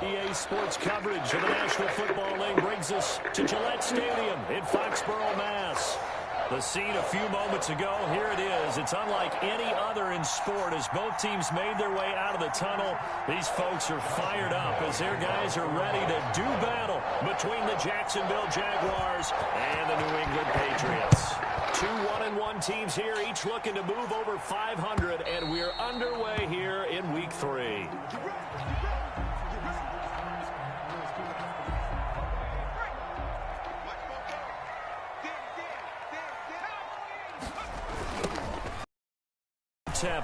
EA Sports coverage of the National Football League brings us to Gillette Stadium in Foxborough, Mass. The scene a few moments ago, here it is. It's unlike any other in sport as both teams made their way out of the tunnel. These folks are fired up as their guys are ready to do battle between the Jacksonville Jaguars and the New England Patriots. Two 1-1 teams here, each looking to move over 500, and we're underway here in Week 3.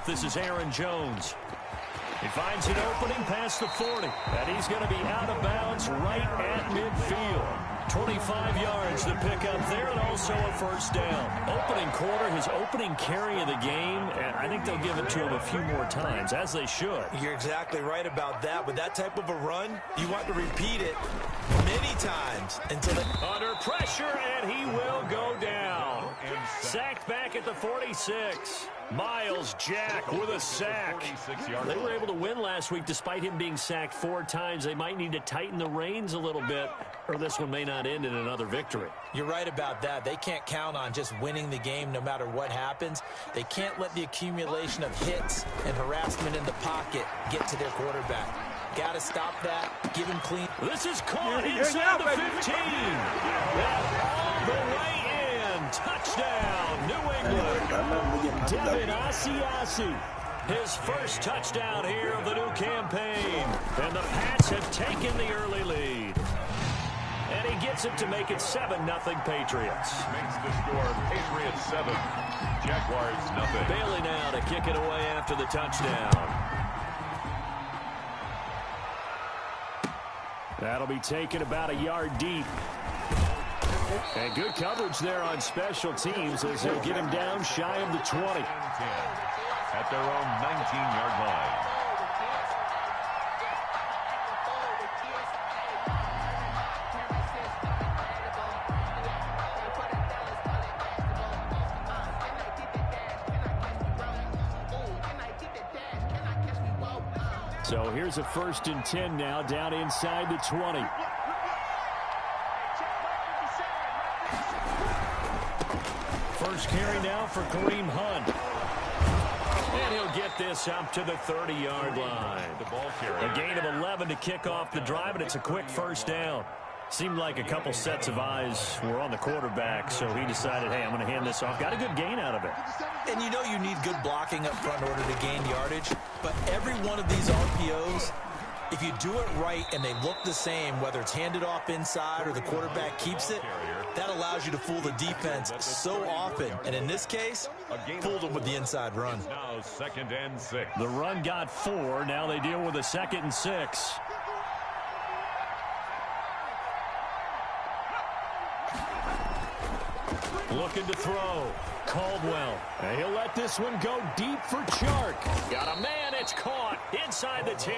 This is Aaron Jones. He finds an opening past the 40, and he's going to be out of bounds right at midfield. 25 yards to pick up there, and also a first down. Opening quarter, his opening carry of the game, and I think they'll give it to him a few more times, as they should. You're exactly right about that. With that type of a run, you want to repeat it many times until they... Under pressure, and he will go down. Sacked back at the 46. Miles Jack with a sack. They were able to win last week despite him being sacked 4 times. They might need to tighten the reins a little bit, or this one may not end in another victory. You're right about that. They can't count on just winning the game no matter what happens. They can't let the accumulation of hits and harassment in the pocket get to their quarterback. Got to stop that. Give him clean. This is caught inside the 15. And all the way in. Touchdown, New England. Devin Asiasi, his first touchdown here of the new campaign. And the Pats have taken the early lead. And he gets it to make it 7-0 Patriots. Makes the score Patriots 7, Jaguars 0. Bailey now to kick it away after the touchdown. That'll be taken about a yard deep. And good coverage there on special teams as they'll get him down shy of the 20. At their own 19-yard line. So here's a 1st and 10 now down inside the 20. First carry now for Kareem Hunt. And he'll get this up to the 30-yard line. A gain of 11 to kick off the drive, and it's a quick first down. Seemed like a couple sets of eyes were on the quarterback, so he decided, hey, I'm going to hand this off. Got a good gain out of it. And you know you need good blocking up front in order to gain yardage, but every one of these RPOs, if you do it right and they look the same, whether it's handed off inside or the quarterback keeps it, that allows you to fool the defense so often. And in this case, fooled them with the inside run. Now 2nd and 6. The run got 4. Now they deal with a 2nd and 6. Looking to throw. Caldwell. And he'll let this one go deep for Chark. Got a man. It's caught inside the 10.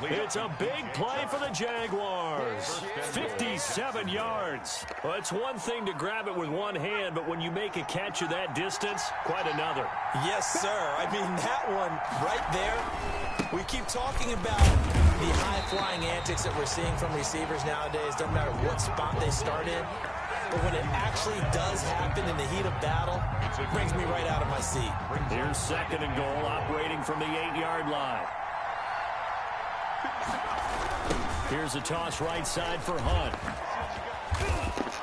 It's a big play for the Jaguars. 57 yards. Well, it's one thing to grab it with one hand, but when you make a catch of that distance, quite another. Yes, sir. I mean, that one right there, we keep talking about the high-flying antics that we're seeing from receivers nowadays. Doesn't matter what spot they start in. But when it actually does happen in the heat of battle, it brings me right out of my seat. Here's 2nd and goal, operating from the 8-yard line. Here's a toss right side for Hunt.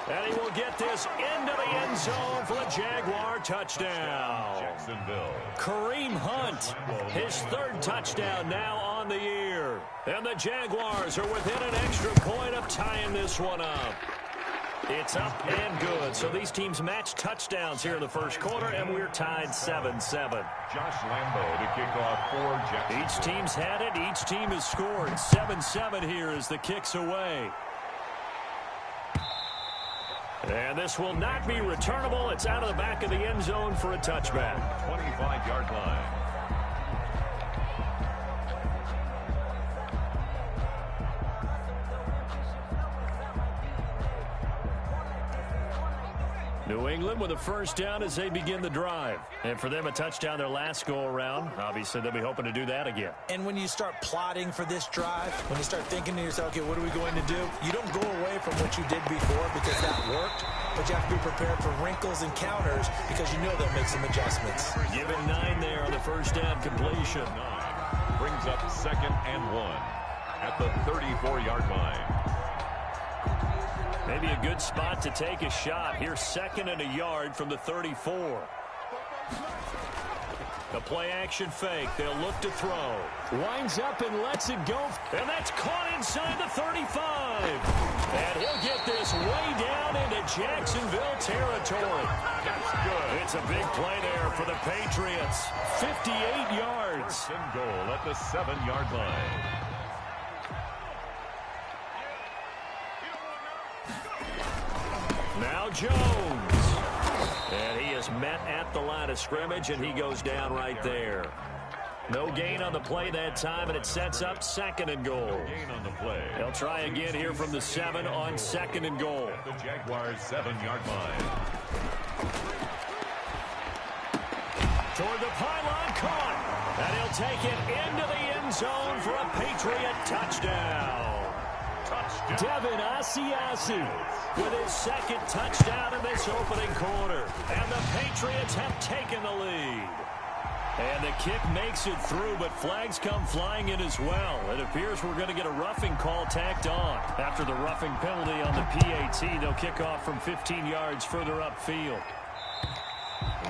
And he will get this into the end zone for the Jaguar touchdown. Jacksonville. Kareem Hunt, his 3rd touchdown now on the year. And the Jaguars are within an extra point of tying this one up. It's up and good. So these teams match touchdowns here in the first quarter, and we're tied 7-7. Josh Lambo to kick off for Jacksonville. Each team's had it. Each team has scored. 7-7 here as the kick's away. And this will not be returnable. It's out of the back of the end zone for a touchback. 25-yard line. New England with a first down as they begin the drive. And for them, a touchdown their last go-around. Obviously, they'll be hoping to do that again. And when you start plotting for this drive, when you start thinking to yourself, okay, what are we going to do? You don't go away from what you did before because that worked, but you have to be prepared for wrinkles and counters because you know they'll make some adjustments. Given 9 there on the first down completion. Brings up 2nd and 1 at the 34-yard line. Maybe a good spot to take a shot. Here's 2nd and a yard from the 34. The play-action fake. They'll look to throw. Winds up and lets it go. And that's caught inside the 35. And he'll get this way down into Jacksonville territory. That's good. It's a big play there for the Patriots. 58 yards. And goal at the 7-yard line. Now Jones. And he is met at the line of scrimmage, and he goes down right there. No gain on the play that time, and it sets up 2nd and goal. No gain on the play. They'll try again here from the 7 on 2nd and goal. The Jaguars' 7-yard line. Toward the pylon, caught. And he'll take it into the end zone for a Patriot touchdown. Devin Asiasi with his 2nd touchdown in this opening quarter. And the Patriots have taken the lead. And the kick makes it through, but flags come flying in as well. It appears we're going to get a roughing call tacked on. After the roughing penalty on the PAT, they'll kick off from 15 yards further upfield.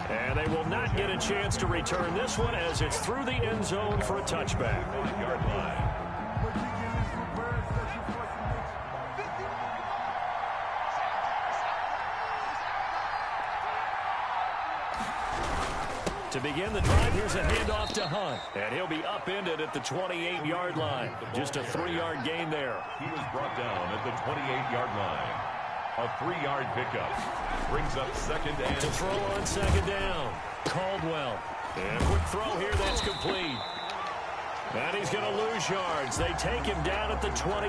And they will not get a chance to return this one as it's through the end zone for a touchback. 1-yard line. To begin the drive, here's a handoff to Hunt. And he'll be upended at the 28-yard line. Just a 3-yard gain there. He was brought down at the 28-yard line. A 3-yard pickup. Brings up 2nd and... To throw on 2nd down. Caldwell. And a quick throw here, that's complete. And he's going to lose yards. They take him down at the 26.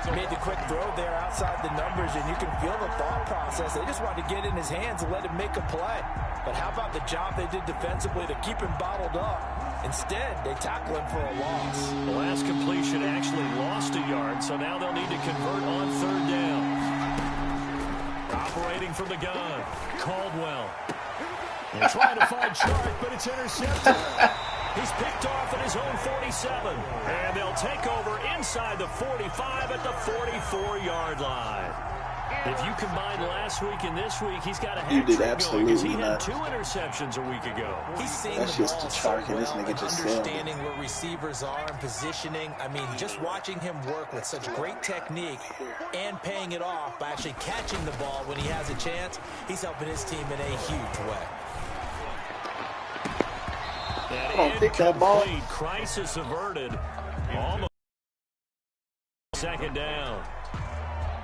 Made the quick throw there outside the numbers, and you can feel the thought process. They just wanted to get in his hands and let him make a play. But how about the job they did defensively to keep him bottled up? Instead, they tackle him for a loss. The last completion actually lost a yard, so now they'll need to convert on 3rd down. Operating from the gun, Caldwell. They're trying to find Chark, but it's intercepted. He's picked off at his own 47. And they'll take over inside the 45 at the 44-yard line. If you combine last week and this week, he's got a hat trick going because he had 2 interceptions a week ago. He's seeing That's the just ball the so Chark and this well nigga and just understanding where receivers are and positioning. I mean, just watching him work with such great technique and paying it off by actually catching the ball when he has a chance, he's helping his team in a huge way. Don't pick that ball. Crisis averted. Almost 2nd down.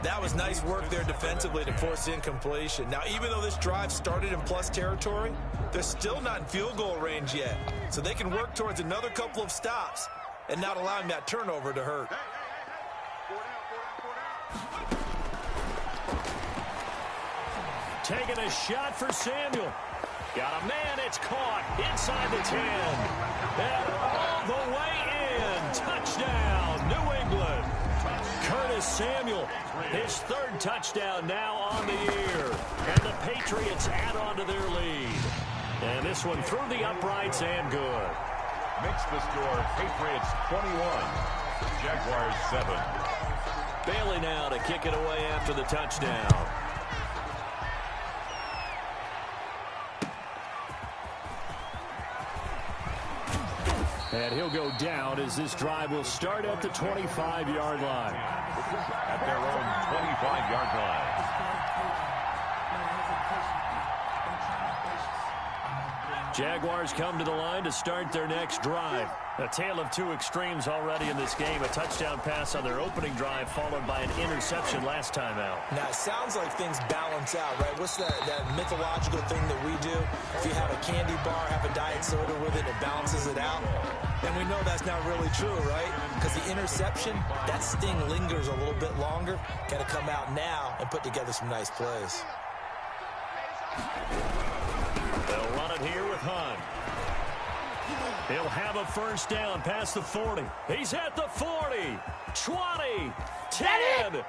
That was nice work there defensively to force incompletion. Now, even though this drive started in plus territory, they're still not in field goal range yet. So they can work towards another couple of stops and not allowing that turnover to hurt. Taking a shot for Samuel. Got a man, it's caught inside the 10. And all the way in. Touchdown, New England. Curtis Samuel, his 3rd touchdown now on the year. And the Patriots add on to their lead. And this one through the uprights and good. Makes the score Patriots 21, Jaguars 7. Bailey now to kick it away after the touchdown. And he'll go down as this drive will start at the 25-yard line. At their own 25-yard line. Jaguars come to the line to start their next drive. A tale of 2 extremes already in this game. A touchdown pass on their opening drive followed by an interception last time out. Now, it sounds like things balance out, right? What's that mythological thing that we do? If you have a candy bar, have a diet soda with it, it balances it out. And we know that's not really true, right? Because the interception, that sting lingers a little bit longer. Got to come out now and put together some nice plays. They'll run it here with Hunt. He'll have a first down past the 40. He's at the 40, 20, 10,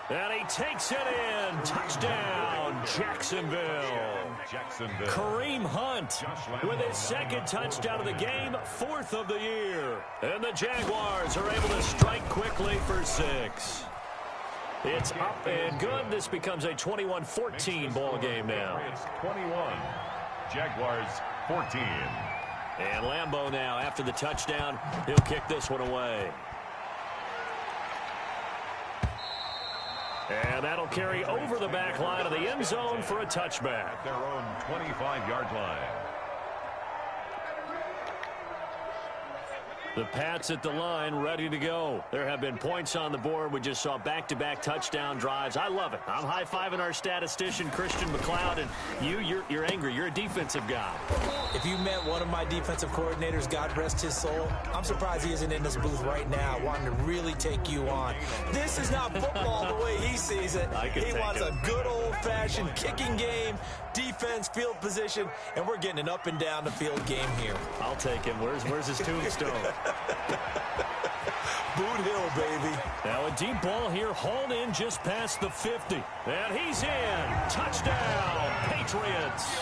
and he takes it in. Touchdown, Jacksonville. Kareem Hunt with his second touchdown of the game, fourth of the year. And the Jaguars are able to strike quickly for 6. It's up and good. This becomes a 21-14 ball game now. It's 21. Jaguars 14. And Lambeau now, after the touchdown, he'll kick this one away. And that'll carry over the back line of the end zone for a touchback. At their own 25-yard line. The Pats at the line, ready to go. There have been points on the board. We just saw back-to-back touchdown drives. I love it. I'm high-fiving our statistician, Christian McLeod, and you're angry. You're a defensive guy. If you met one of my defensive coordinators, God rest his soul, I'm surprised he isn't in this booth right now wanting to really take you on. This is not football the way he sees it. He wants a good old-fashioned kicking game, defense, field position, and we're getting an up-and-down-the-field game here. I'll take him. Where's his tombstone? Boot Hill, baby. Now a deep ball here, hauled in just past the 50. And he's in. Touchdown, Patriots.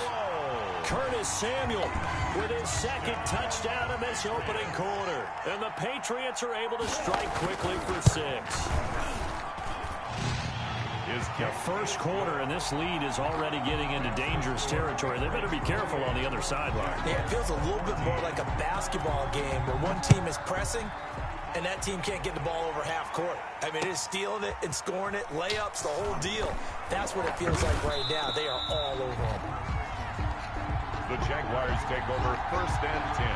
Curtis Samuel with his second touchdown in this opening quarter. And the Patriots are able to strike quickly for 6. The first quarter, and this lead is already getting into dangerous territory. They better be careful on the other sideline. Yeah, it feels a little bit more like a basketball game where one team is pressing and that team can't get the ball over half court. I mean, it is stealing it and scoring it, layups, the whole deal. That's what it feels like right now. They are all over them. The Jaguars take over first and 10.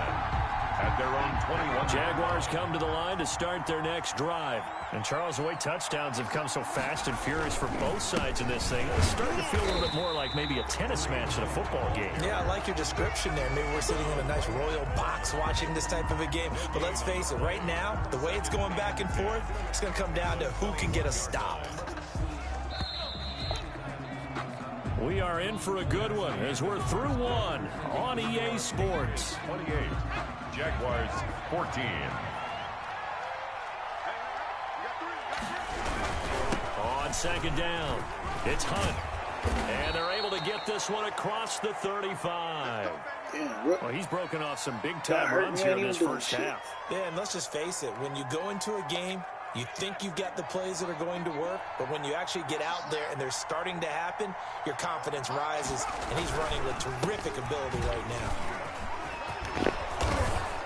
At their own 21. Jaguars come to the line to start their next drive. And Charles, the way touchdowns have come so fast and furious for both sides in this thing, it's starting to feel a little bit more like maybe a tennis match in a football game. Yeah, I like your description there. Maybe we're sitting in a nice royal box watching this type of a game. But let's face it, right now, the way it's going back and forth, it's going to come down to who can get a stop. We are in for a good one as we're through one on EA Sports. 28. Jaguars 14. On second down, it's Hunt. And they're able to get this one across the 35. Well, he's broken off some big-time runs here in this first half. Yeah, and let's just face it. When you go into a game, you think you've got the plays that are going to work, but when you actually get out there and they're starting to happen, your confidence rises, and he's running with terrific ability right now.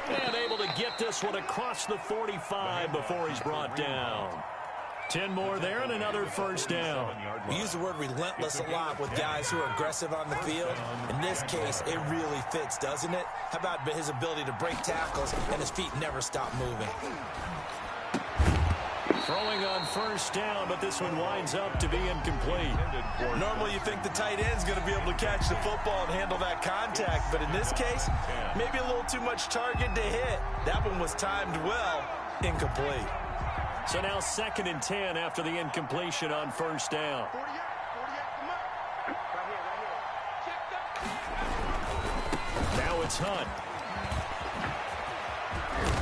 And able to get this one across the 45 before he's brought down. 10 more there and another first down. We use the word relentless a lot with guys who are aggressive on the field. In this case, it really fits, doesn't it? How about his ability to break tackles and his feet never stop moving? Throwing on first down, but this one winds up to be incomplete. Normally you think the tight end's going to be able to catch the football and handle that contact, but in this case, maybe a little too much target to hit. That one was timed well, incomplete. So now 2nd and 10 after the incompletion on first down. Now it's Hunt.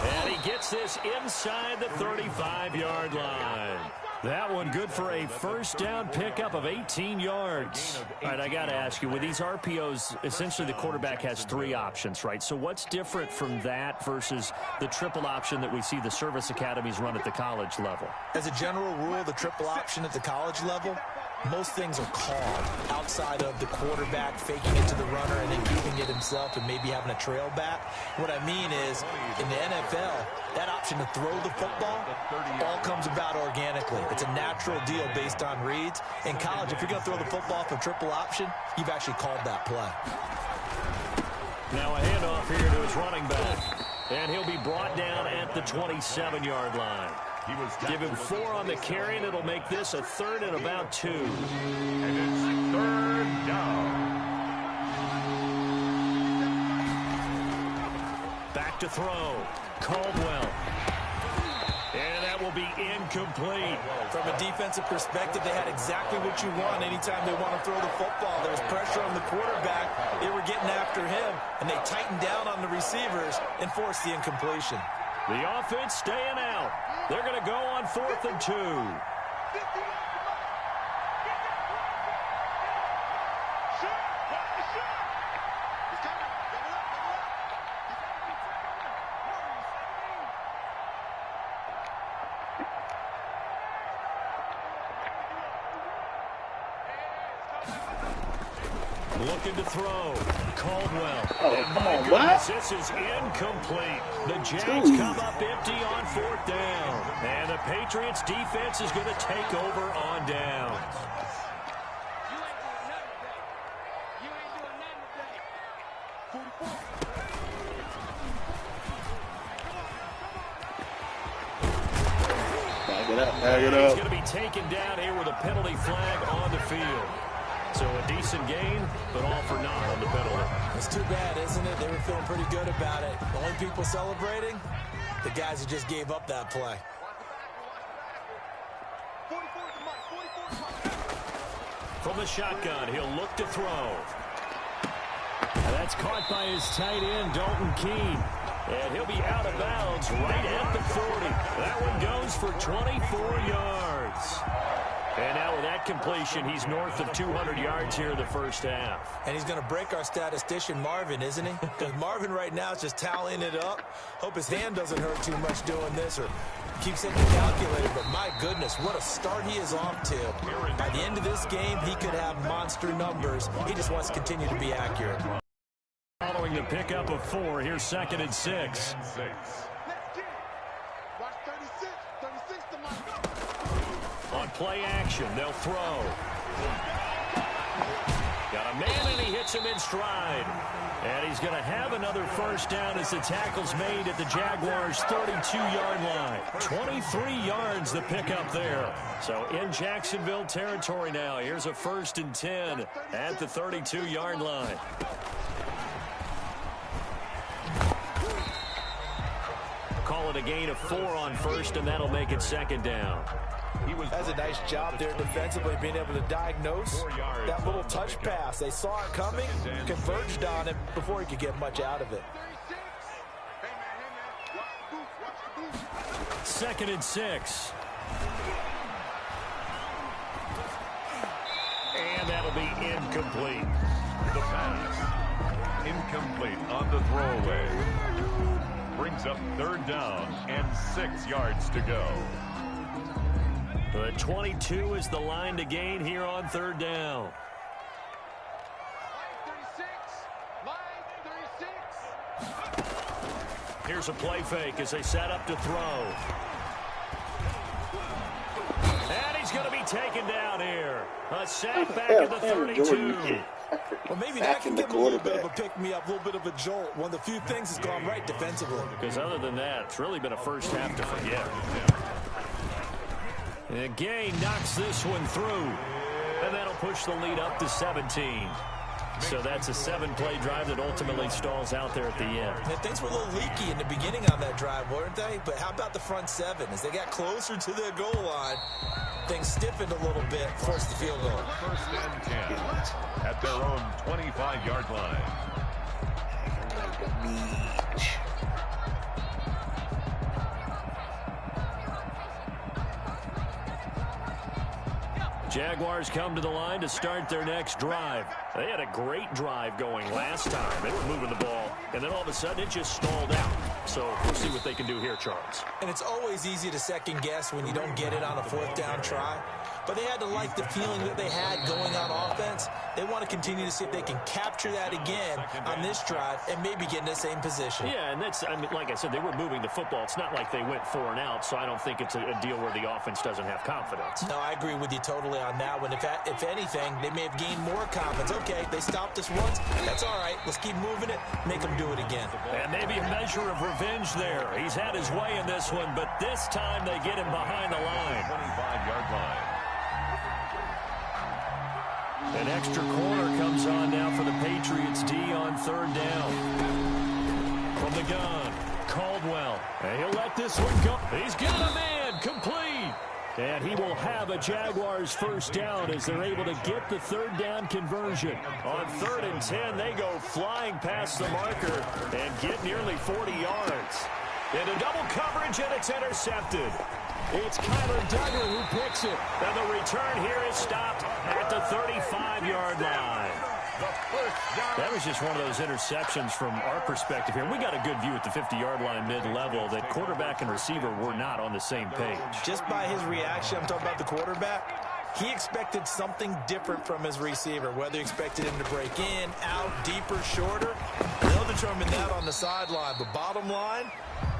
And he gets this inside the 35-yard line. That one good for a first down pickup of 18 yards. All right, I got to ask you, with these RPOs, essentially the quarterback has 3 options, right? So what's different from that versus the triple option that we see the service academies run at the college level? As a general rule, the triple option at the college level, most things are called outside of the quarterback faking it to the runner and then keeping it himself and maybe having a trail back. What I mean is, in the NFL, that option to throw the football all comes about organically. It's a natural deal based on reads. In college, if you're going to throw the football for triple option, you've actually called that play. Now a handoff here to his running back. And he'll be brought down at the 27-yard line. Give him 4 on the carry, and it'll make this a 3rd and about 2. And it's 3rd down. Back to throw. Caldwell. And that will be incomplete. From a defensive perspective, they had exactly what you want anytime they want to throw the football. There was pressure on the quarterback. They were getting after him, and they tightened down on the receivers and forced the incompletion. The offense staying out. They're going to go on 4th and 2. Looking to throw. Caldwell. Oh, come on, what? This is incomplete. The Jags come up empty on 4th down. And the Patriots defense is going to take over on downs. Bag it up, bag it up. He's going to be taken down here with a penalty flag on the field. So a decent gain, but all for naught on the penalty. It's too bad, isn't it? They were feeling pretty good about it. The only people celebrating, the guys who just gave up that play. From the shotgun, he'll look to throw. And that's caught by his tight end, Dalton Keene. And he'll be out of bounds right at the 40. That one goes for 24 yards. And now with that completion, he's north of 200 yards here in the first half. And he's going to break our statistician, Marvin, isn't he? Because Marvin right now is just tallying it up. Hope his hand doesn't hurt too much doing this or keeps it calculated. But my goodness, what a start he is off to. By the end of this game, he could have monster numbers. He just wants to continue to be accurate. Following the pickup of 4, here's 2nd and 6. On play action, they'll throw. Got a man, and he hits him in stride. And he's going to have another first down as the tackle's made at the Jaguars' 32-yard line. 23 yards the pickup there. So in Jacksonville territory now. Here's a 1st and 10 at the 32-yard line. Call it a gain of 4 on 1st, and that'll make it 2nd down. That's a nice job there defensively, being able to diagnose that little touch pass. They saw it coming, converged on it before he could get much out of it. 2nd and 6. And that'll be incomplete. The pass. Incomplete on the throwaway. Brings up 3rd down and 6 yards to go. The 22 is the line to gain here on 3rd down. Here's a play fake as they set up to throw. And he's going to be taken down here. A sack back at the 32. Well, maybe that can give him a little bit of a pick-me-up, a little bit of a jolt. One of the few things has gone right defensively. Because other than that, it's really been a first half to forget. And Gay knocks this one through. And that'll push the lead up to 17. So that's a 7-play drive that ultimately stalls out there at the end. And things were a little leaky in the beginning on that drive, weren't they? But how about the front 7? As they got closer to the goal line, things stiffened a little bit, forced the field goal. 1st and 10 at their own 25-yard line. Jaguars come to the line to start their next drive. They had a great drive going last time. They were moving the ball, and then all of a sudden it just stalled out. So we'll see what they can do here, Charles. And it's always easy to second guess when you don't get it on a 4th down try. But they had to like the feeling that they had going on offense. They want to continue to see if they can capture that again on this drive and maybe get in the same position. Yeah, and that's, I mean, like I said, they were moving the football. It's not like they went 4 and out, so I don't think it's a deal where the offense doesn't have confidence. No, I agree with you totally on that one. If anything, they may have gained more confidence. Okay, they stopped us once. That's all right. Let's keep moving it. Make them do it again. And maybe a measure of revenge there. He's had his way in this one, but this time they get him behind the line. 25-yard line. An extra corner comes on now for the Patriots D on 3rd down. From the gun, Caldwell. And he'll let this one go. He's got a man Complete. And he will have a Jaguars first down as they're able to get the third down conversion. On 3rd and 10, they go flying past the marker and get nearly 40 yards. Into double coverage, and it's intercepted. It's Kyler Duggar who picks it. And the return here is stopped at the 35-yard line. That was just one of those interceptions from our perspective here. We got a good view at the 50-yard line mid-level that quarterback and receiver were not on the same page. Just by his reaction, I'm talking about the quarterback, he expected something different from his receiver, whether he expected him to break in, out, deeper, shorter. They'll determine that on the sideline. But bottom line,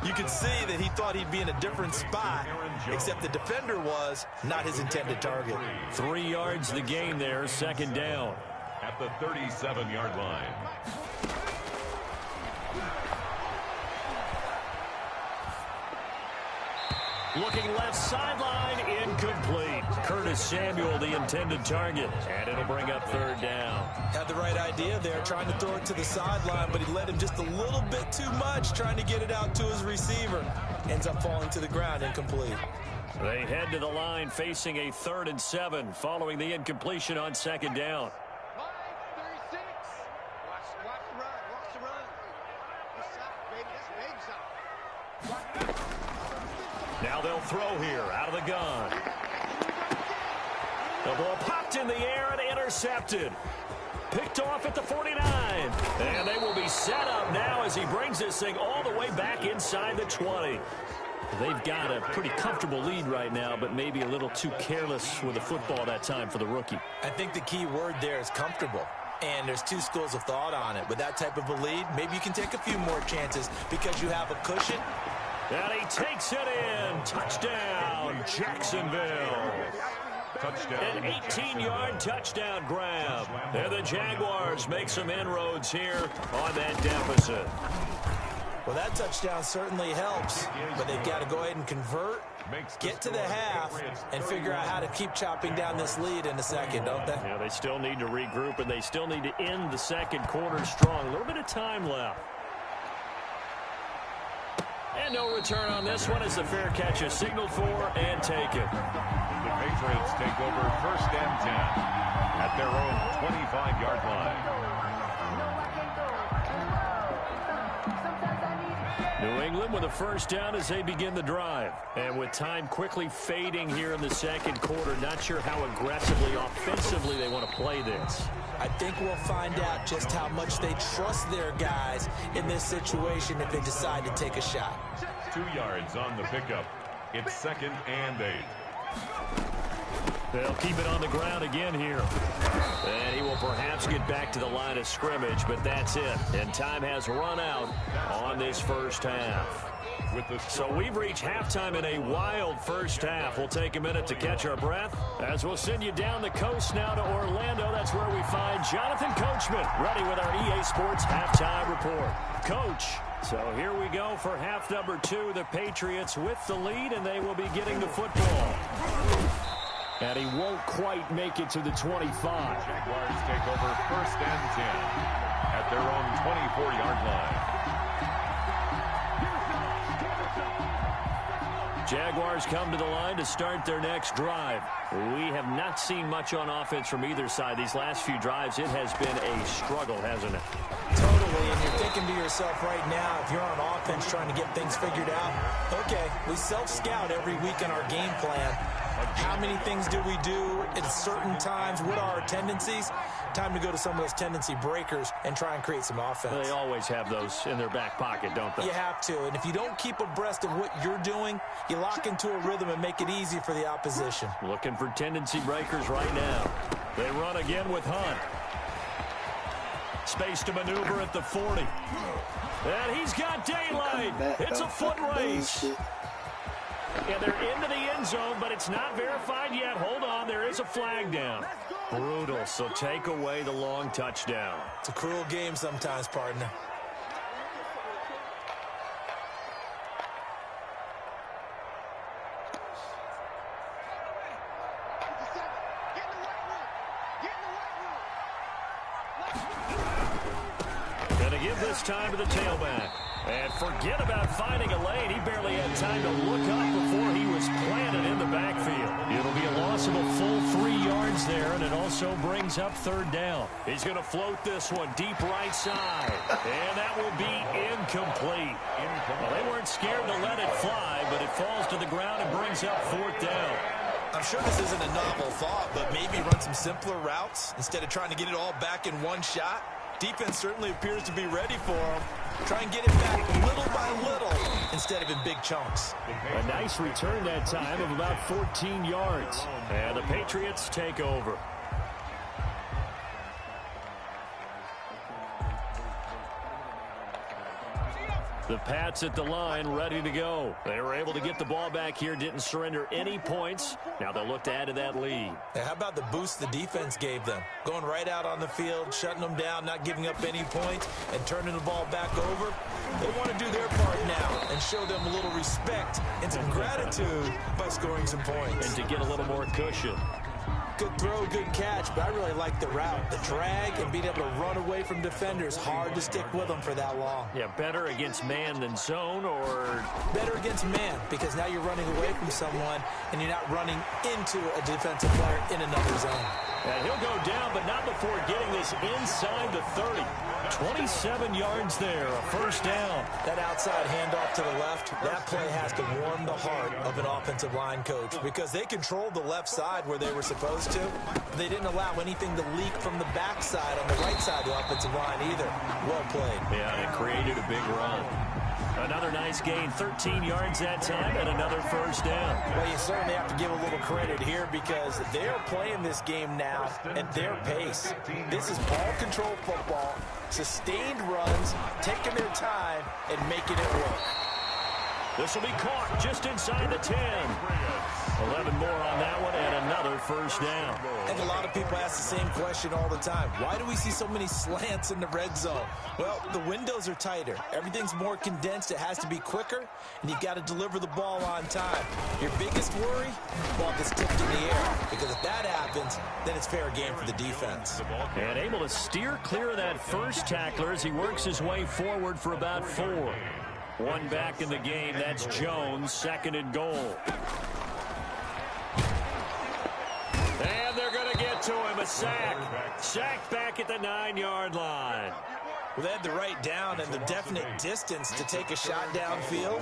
you can see that he thought he'd be in a different spot, except the defender was not his intended target. 3 yards the gain there, 2nd down. At the 37-yard line. Looking left sideline, incomplete. Curtis Samuel, the intended target, and it'll bring up 3rd down. Had the right idea there, trying to throw it to the sideline, but he led him just a little bit too much, trying to get it out to his receiver. Ends up falling to the ground, incomplete. They head to the line facing a 3rd and 7 following the incompletion on 2nd down. Now they'll throw here out of the gun. The ball popped in the air and intercepted. Picked off at the 49. And they will be set up now as he brings this thing all the way back inside the 20. They've got a pretty comfortable lead right now, but maybe a little too careless with the football that time for the rookie. I think the key word there is comfortable. And there's two schools of thought on it. With that type of a lead, maybe you can take a few more chances because you have a cushion. And he takes it in. Touchdown, Jacksonville. Touchdown. An 18-yard touchdown grab. And the Jaguars make some inroads here on that deficit. Well, that touchdown certainly helps, but they've got to go ahead and convert, get to the half, and figure out how to keep chopping down this lead in the second, don't they? Yeah, they still need to regroup, and they still need to end the second quarter strong. A little bit of time left. And no return on this one as the fair catch is signaled for and taken. The Patriots take over 1st and 10 at their own 25-yard line. New England with a first down as they begin the drive. And with time quickly fading here in the second quarter, not sure how aggressively, offensively they want to play this. I think we'll find out just how much they trust their guys in this situation if they decide to take a shot. 2 yards on the pickup. It's 2nd and 8. They'll keep it on the ground again here. And he will perhaps get back to the line of scrimmage, but that's it. And time has run out on this first half. So we've reached halftime in a wild first half. We'll take a minute to catch our breath as we'll send you down the coast now to Orlando. That's where we find Jonathan Coachman ready with our EA Sports halftime report. Coach, so here we go for half number 2. The Patriots with the lead, and they will be getting the football. And he won't quite make it to the 25. Jaguars take over 1st and 10 at their own 24-yard line. Jaguars come to the line to start their next drive. We have not seen much on offense from either side. These last few drives, it has been a struggle, hasn't it? Totally, and you're thinking to yourself right now, if you're on offense trying to get things figured out, okay, we self-scout every week in our game plan. How many things do we do at certain times? What are our tendencies? Time to go to some of those tendency breakers and try and create some offense. They always have those in their back pocket, don't they? You have to, and if you don't keep abreast of what you're doing, you lock into a rhythm and make it easy for the opposition. Looking for tendency breakers right now. They run again with Hunt. Space to maneuver at the 40. And he's got daylight. It's a foot race. And they're into the end zone, but it's not verified yet. Hold on, there is a flag down. Brutal, so take away the long touchdown. It's a cruel game sometimes, partner. Gonna give this time to the tailback. And forget about finding a lane. He barely had time to look up before he was planted in the backfield. It'll be a loss of a full 3 yards there, and it also brings up third down. He's going to float this one deep right side. And that will be incomplete. Well, they weren't scared to let it fly, but it falls to the ground and brings up fourth down. I'm sure this isn't a novel thought, but maybe run some simpler routes instead of trying to get it all back in one shot. Defense certainly appears to be ready for him. Try and get it back little by little instead of in big chunks. A nice return that time of about 14 yards. And the Patriots take over. The Pats at the line, ready to go. They were able to get the ball back here, didn't surrender any points. Now they'll look to add to that lead. Now, how about the boost the defense gave them? Going right out on the field, shutting them down, not giving up any points, and turning the ball back over. They want to do their part now and show them a little respect and some gratitude by scoring some points. And to get a little more cushion. Good throw, good catch, but I really like the route. The drag and being able to run away from defenders. Hard to stick with them for that long. Yeah, better against man than zone, or better against man, because now you're running away from someone and you're not running into a defensive player in another zone. And he'll go down, but not before getting this inside the 30. 27 yards there, a first down. That outside handoff to the left, that play has to warm the heart of an offensive line coach, because they controlled the left side where they were supposed to. They didn't allow anything to leak from the backside on the right side of the offensive line either. Well played. Yeah, and it created a big run. Another nice gain, 13 yards that time, and another first down. Well, you certainly have to give a little credit here, because they're playing this game now at their pace. This is ball control football, sustained runs, taking their time, and making it work. This will be caught just inside the 10. 11 more on that one, and another first down. And a lot of people ask the same question all the time. Why do we see so many slants in the red zone? Well, the windows are tighter. Everything's more condensed. It has to be quicker, and you've got to deliver the ball on time. Your biggest worry? Ball gets tipped in the air, because if that happens, then it's fair game for the defense. And able to steer clear of that first tackler as he works his way forward for about 4. One back in the game. That's Jones, second and goal. And they're going to get to him. A sack. Sacked back at the 9-yard line. Well, they had the right down and the definite distance to take a shot downfield,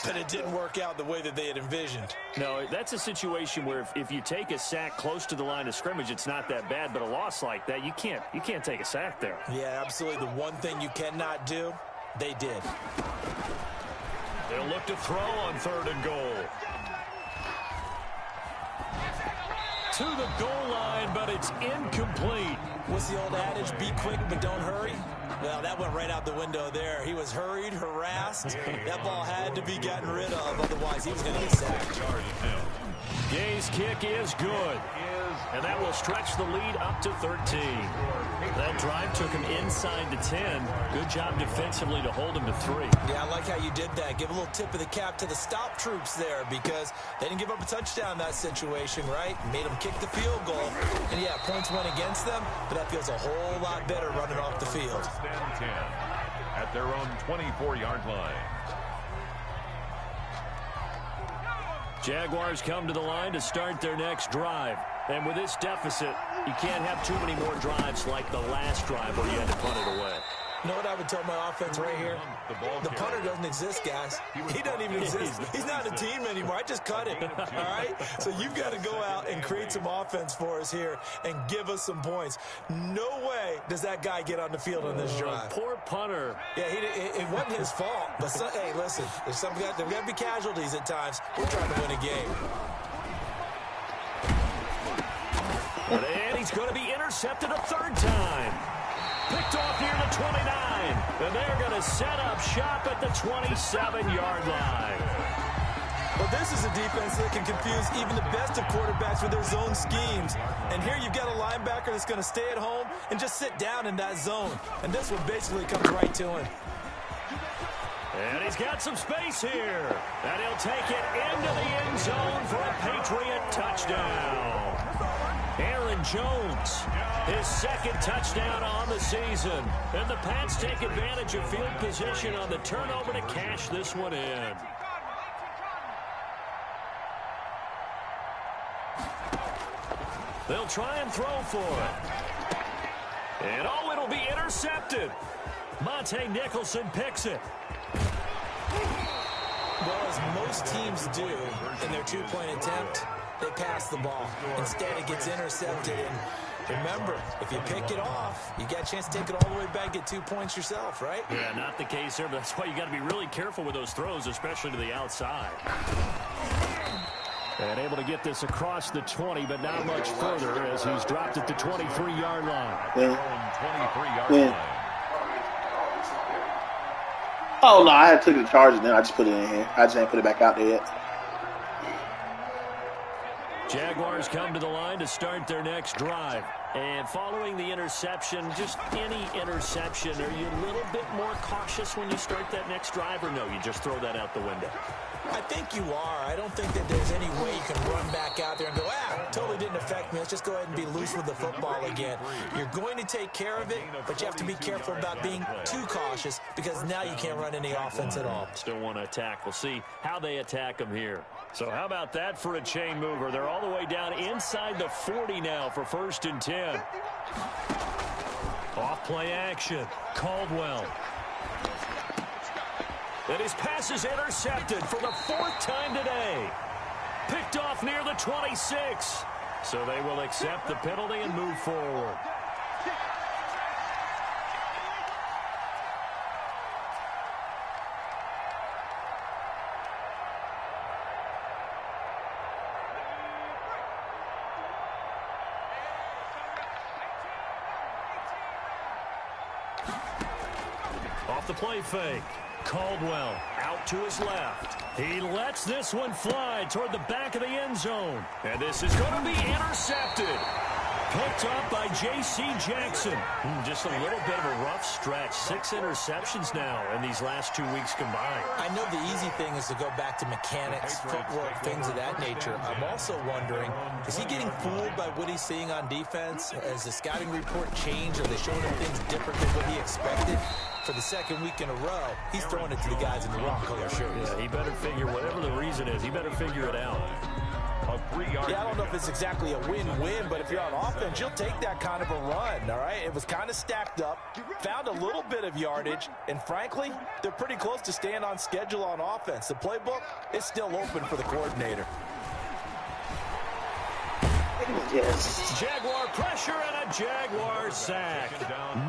but it didn't work out the way that they had envisioned. No, that's a situation where if you take a sack close to the line of scrimmage, it's not that bad, but a loss like that, you can't take a sack there. Yeah, absolutely. The one thing you cannot do, they did. They'll look to throw on third and goal. To the goal line, but it's incomplete. What's the old adage? Be quick, but don't hurry. Well, that went right out the window there. He was hurried, harassed. That ball had to be gotten rid of, otherwise he was going to get sacked. Gay's kick is good, and that will stretch the lead up to 13. That drive took him inside the 10. Good job defensively to hold him to 3. Yeah, I like how you did that. Give a little tip of the cap to the stop troops there, because they didn't give up a touchdown in that situation, right? Made them kick the field goal. And, yeah, points went against them, but that feels a whole lot better running off the field. First and 10 at their own 24-yard line. Jaguars come to the line to start their next drive. And with this deficit, you can't have too many more drives like the last drive where you had to punt it away. You know what I would tell my offense right here? The punter doesn't exist, guys. He doesn't even exist. He's not a team anymore. I just cut him, all right? So you've got to go out and create some offense for us here and give us some points. No way does that guy get on the field on this drive. Poor punter. Yeah, it wasn't his fault. But, hey, listen, there's got to be casualties at times. We're trying to win a game. And he's going to be intercepted a third time. Picked off near the 29. And they're going to set up shop at the 27-yard line. Well, this is a defense that can confuse even the best of quarterbacks with their zone schemes. And here you've got a linebacker that's going to stay at home and just sit down in that zone. And this one basically comes right to him. And he's got some space here. And he'll take it into the end zone for a Patriot touchdown. Aaron And Jones, his second touchdown on the season. And the Pats take advantage of field position on the turnover to cash this one in. They'll try and throw for it. And oh, it'll be intercepted. Monte Nicholson picks it. Well, as most teams do in their two-point attempt, they pass the ball. Instead, it gets intercepted. And remember, if you pick it off, you got a chance to take it all the way back, get 2 points yourself, right? Yeah, not the case here. But that's why you got to be really careful with those throws, especially to the outside. And able to get this across the 20, but not much further as he's dropped at the 23-yard line. 23-yard line. Oh, no, I had took the charge and then I just put it in here. I just ain't put it back out there yet. Jaguars come to the line to start their next drive. And following the interception, just any interception, are you a little bit more cautious when you start that next drive, or no, you just throw that out the window? I think you are. I don't think that there's any way you can run back out there and go, totally didn't affect me. Let's just go ahead and be loose with the football again. You're going to take care of it, but you have to be careful about being too cautious because now you can't run any offense at all. Still want to attack. We'll see how they attack them here. So how about that for a chain mover? They're all the way down inside the 40 now for 1st and 10. Off play action. Caldwell. And his pass is intercepted for the 4th time today. Picked off near the 26. So they will accept the penalty and move forward. Off the play fake. Caldwell out to his left. He lets this one fly toward the back of the end zone. And this is going to be intercepted. Picked up by J.C. Jackson. Just a little bit of a rough stretch. 6 interceptions now in these last 2 weeks combined. I know the easy thing is to go back to mechanics, footwork, things of that nature. I'm also wondering, is he getting fooled by what he's seeing on defense? Has the scouting report changed? Are they showing him things different than what he expected? For the 2nd week in a row, he's throwing it to the guys in the wrong color shirts. Yeah, he better figure, whatever the reason is, he better figure it out. Yeah, I don't know if it's exactly a win-win, but if you're on offense, you'll take that kind of a run, all right? It was kind of stacked up, found a little bit of yardage, and frankly, they're pretty close to staying on schedule on offense. The playbook is still open for the coordinator. Yes. Jaguar pressure and a Jaguar sack.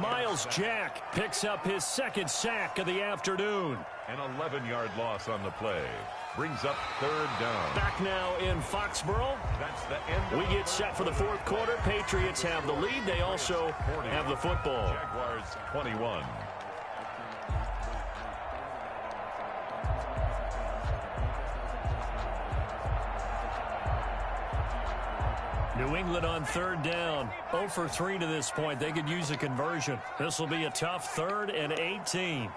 Miles Jack picks up his 2nd sack of the afternoon. An 11-yard loss on the play. Brings up 3rd down. Back now in Foxborough. That's the end. We get set for the 4th quarter. Patriots have the lead. They also have the football. Jaguars 21. New England on 3rd down. 0 for 3 to this point. They could use a conversion. This will be a tough 3rd and 18.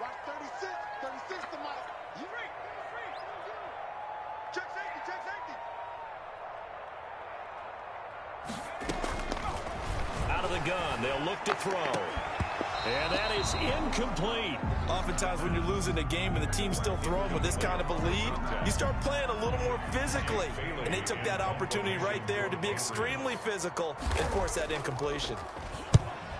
Out of the gun. They'll look to throw. And that is incomplete. Oftentimes when you're losing a game and the team's still throwing with this kind of a lead, you start playing a little more physically. And they took that opportunity right there to be extremely physical and force that incompletion.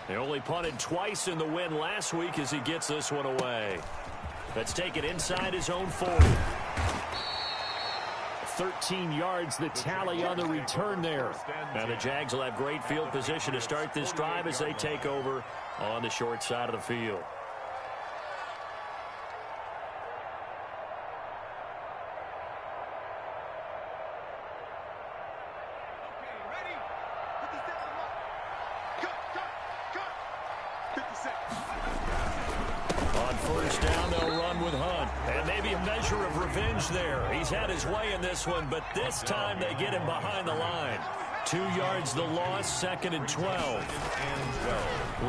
They only punted twice in the win last week as he gets this one away. Let's take it inside his own 40. 13 yards the tally on the return there. Now the Jags will have great field position to start this drive as they take over on the short side of the field. On 1st down, they'll run with Hunt. And maybe a measure of revenge there. He's had his way in this one, but this time they get him behind the line. 2 yards the loss, 2nd and 12.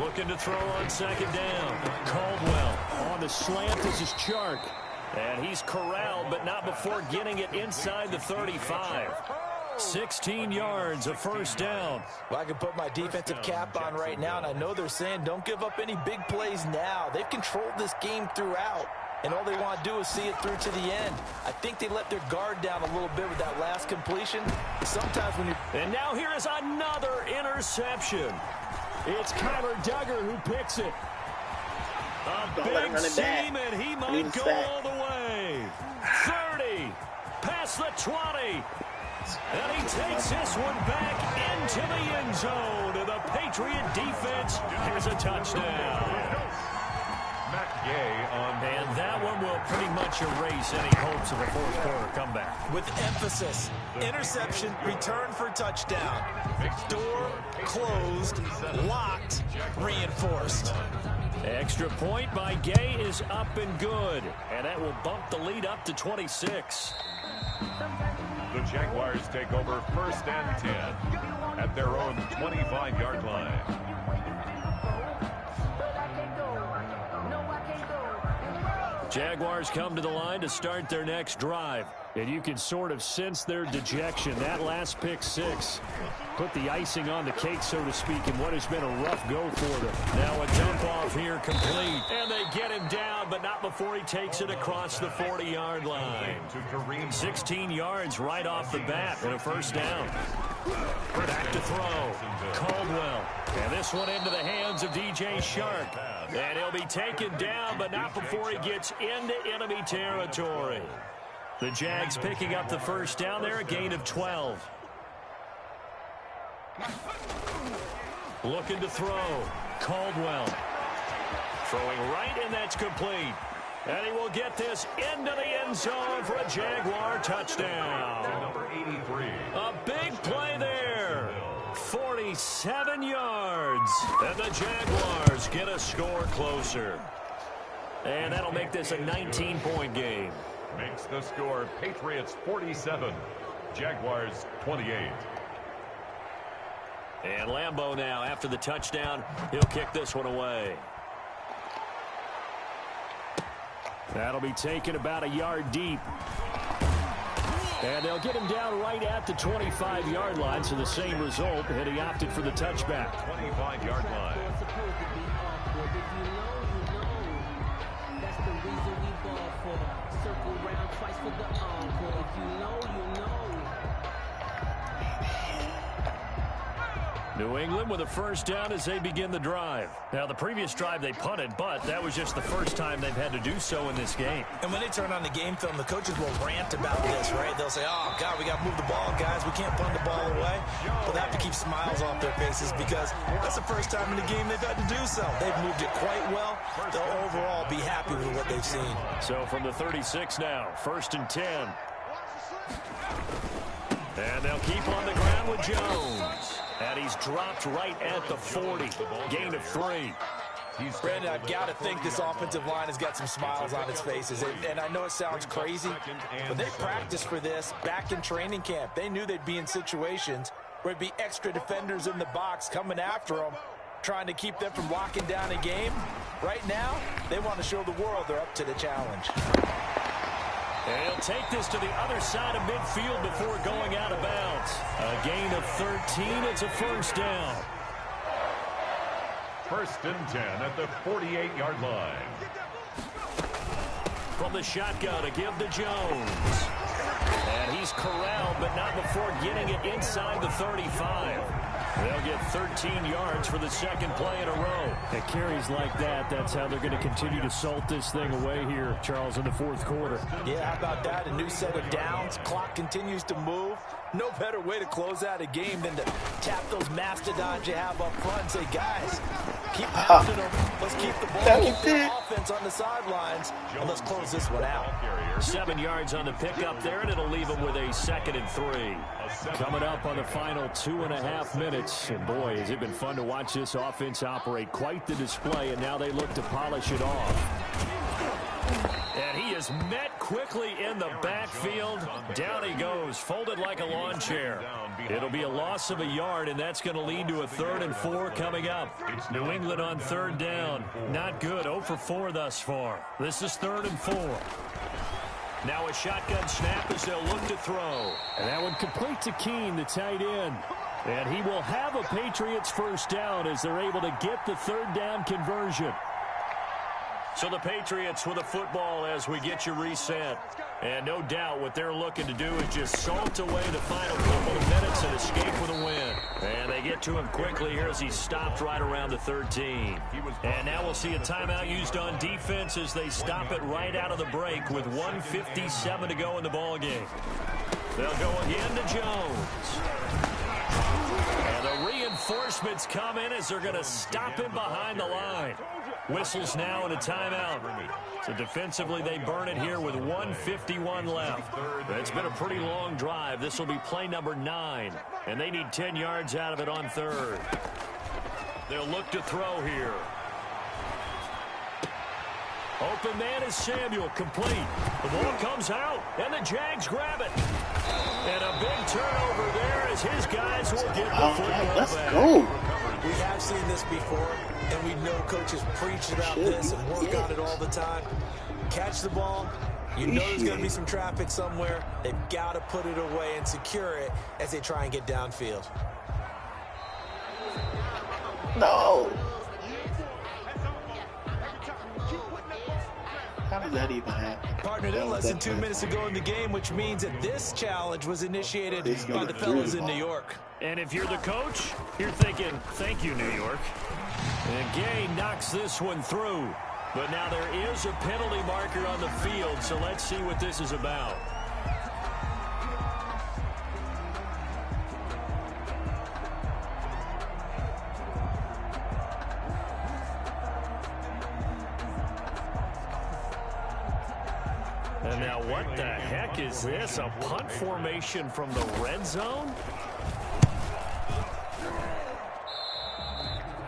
Looking to throw on 2nd down. Caldwell on the slant. This is Chark. And he's corralled, but not before getting it inside the 35. 16 yards, a first down. Well, I can put my defensive cap on right now, and I know they're saying don't give up any big plays now. They've controlled this game throughout, and all they want to do is see it through to the end. I think they let their guard down a little bit with that last completion. Sometimes when you... And now here is another interception. It's Kyler Duggar who picks it. A big seam, and he might go all the way. 30, past the 20. And he takes this one back into the end zone. And the Patriot defense has a touchdown. And that one will pretty much erase any hopes of a fourth quarter comeback. With emphasis, interception, return for touchdown. Door closed, locked, reinforced. Extra point by Gay is up and good. And that will bump the lead up to 26. The Jaguars take over 1st and 10 at their own 25-yard line. Jaguars come to the line to start their next drive. And you can sort of sense their dejection. That last pick six put the icing on the cake, so to speak, in what has been a rough go for them. Now a dump off here complete. And they get him down, but not before he takes it across the 40-yard line. 16 yards right off the bat and a first down. Back to throw. Caldwell. And this one into the hands of DJ Shark. And he'll be taken down, but not before he gets into enemy territory. The Jags picking up the first down there, a gain of 12. Looking to throw. Caldwell. Throwing right, and that's complete. And he will get this into the end zone for a Jaguar touchdown. Number 83. A big play there. 47 yards. And the Jaguars get a score closer. And that'll make this a 19-point game. Makes the score Patriots 47, Jaguars 28. And Lambeau now, after the touchdown, he'll kick this one away. That'll be taken about a yard deep. And they'll get him down right at the 25-yard line, so the same result, and he opted for the touchback. 25-yard line. New England with a first down as they begin the drive. Now, the previous drive they punted, but that was just the first time they've had to do so in this game. And when they turn on the game film, the coaches will rant about this, right? They'll say, oh, God, we got to move the ball, guys. We can't punt the ball away. But they have to keep smiles off their faces because that's the first time in the game they've had to do so. They've moved it quite well. They'll overall be happy with what they've seen. So from the 36 now, 1st and 10. And they'll keep on the ground with Jones. And he's dropped right at the 40. Gain of 3. Brandon, I've got to think this offensive line has got some smiles on its faces. And I know it sounds crazy, but they practiced for this back in training camp. They knew they'd be in situations where it'd be extra defenders in the box coming after them, trying to keep them from locking down a game. Right now, they want to show the world they're up to the challenge. And he'll take this to the other side of midfield before going out of bounds. A gain of 13. It's a first down. 1st and 10 at the 48-yard line. From the shotgun to give to Jones. And he's corralled, but not before getting it inside the 35. They'll get 13 yards for the second play in a row. At carries like that, that's how they're going to continue to salt this thing away here, Charles, in the fourth quarter. Yeah, how about that? A new set of downs. Clock continues to move. No better way to close out a game than to tap those mastodons you have up front and say, guys, keep pounding them. Let's keep the ball, keep the offense on the sidelines, and let's close this one out. 7 yards on the pickup there, and it'll leave them with a 2nd and 3. Coming up on the final 2.5 minutes. And boy, has it been fun to watch this offense operate. Quite the display, and now they look to polish it off. And he is met quickly in the backfield. Down he goes, folded like a lawn chair. It'll be a loss of a yard, and that's going to lead to a 3rd and 4 coming up. New England on 3rd down. Not good. 0 for 4 thus far. This is 3rd and 4. Now a shotgun snap as they'll look to throw. And that one complete to Keene, the tight end. And he will have a Patriots first down as they're able to get the third down conversion. So the Patriots with a football as we get you reset. And no doubt what they're looking to do is just salt away the final couple of minutes and escape with a win. And they get to him quickly here as he stopped right around the 13. And now we'll see a timeout used on defense as they stop it right out of the break with 1:57 to go in the ballgame. They'll go again to Jones. And the reinforcements come in as they're going to stop him behind the line. Whistles now and a timeout. So defensively, they burn it here with 1:51 left. It's been a pretty long drive. This will be play number 9. And they need 10 yards out of it on third. They'll look to throw here. Open man is Samuel, complete. The ball comes out, and the Jags grab it. And a big turnover there as his guys will get the football Let's back. go. We have seen this before, and we know coaches preach about this and work on it all the time. Catch the ball. You know there's going to be some traffic somewhere. They've got to put it away and secure it as they try and get downfield. No. How did that even happen? Partner, they're less than 2 minutes to go in the game, which means that this challenge was initiated by the fellas in New York. And if you're the coach, you're thinking, thank you, New York. And Gay knocks this one through. But now there is a penalty marker on the field, so let's see what this is about. And now what the heck is this? A punt formation from the red zone?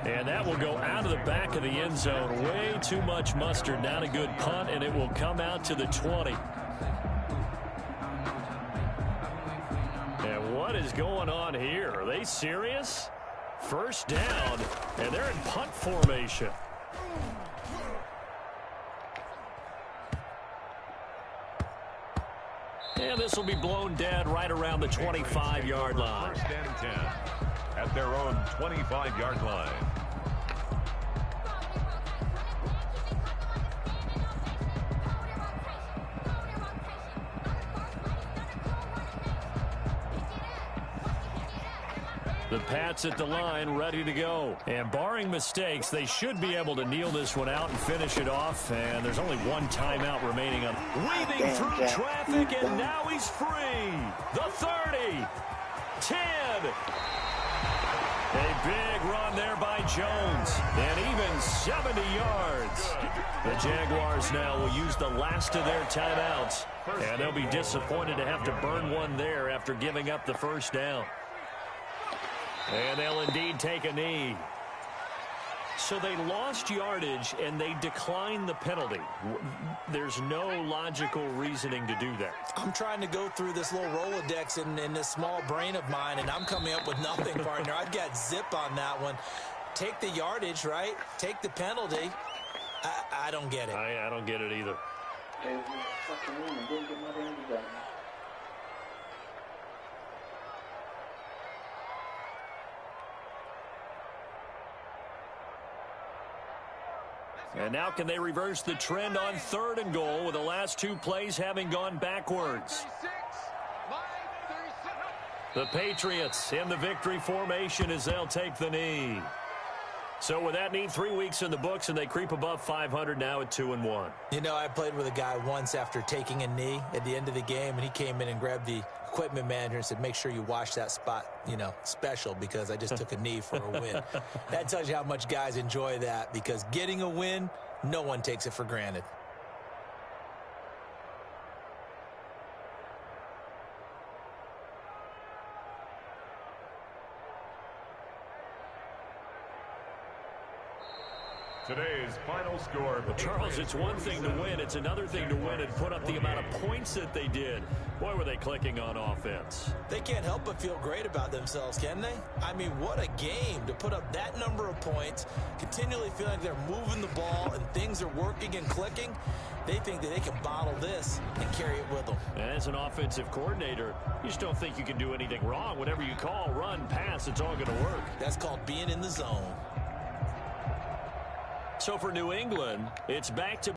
And that will go out of the back of the end zone. Way too much mustard. Not a good punt, and it will come out to the 20. And what is going on here? Are they serious? First down, and they're in punt formation. And this will be blown dead right around the 25-yard line. First and 10 at their own 25-yard line. The Pats at the line, ready to go. And barring mistakes, they should be able to kneel this one out and finish it off. And there's only one timeout remaining. Weaving through traffic, and now he's free. The 30. 10. A big run there by Jones. And even 70 yards. The Jaguars now will use the last of their timeouts. And they'll be disappointed to have to burn one there after giving up the first down. And they'll indeed take a knee. So they lost yardage, and they declined the penalty. There's no logical reasoning to do that. I'm trying to go through this little Rolodex in this small brain of mine, and I'm coming up with nothing, partner. I've got zip on that one. Take the yardage, right? Take the penalty. I don't get it. I don't get it either. And now can they reverse the trend on 3rd and goal with the last 2 plays having gone backwards? The Patriots in the victory formation as they'll take the knee. So with that knee, 3 weeks in the books, and they creep above 500 now at 2-1. You know, I played with a guy once after taking a knee at the end of the game, and he came in and grabbed the equipment manager and said, make sure you wash that spot, you know, special, because I just took a knee for a win. That tells you how much guys enjoy that, because getting a win, no one takes it for granted. Today's final score. Charles, it's one thing to win. It's another thing to win and put up the amount of points that they did. Boy, were they clicking on offense. They can't help but feel great about themselves, can they? I mean, what a game to put up that number of points, continually feeling like they're moving the ball and things are working and clicking. They think that they can bottle this and carry it with them. As an offensive coordinator, you just don't think you can do anything wrong. Whatever you call, run, pass, it's all going to work. That's called being in the zone. So for New England, it's back to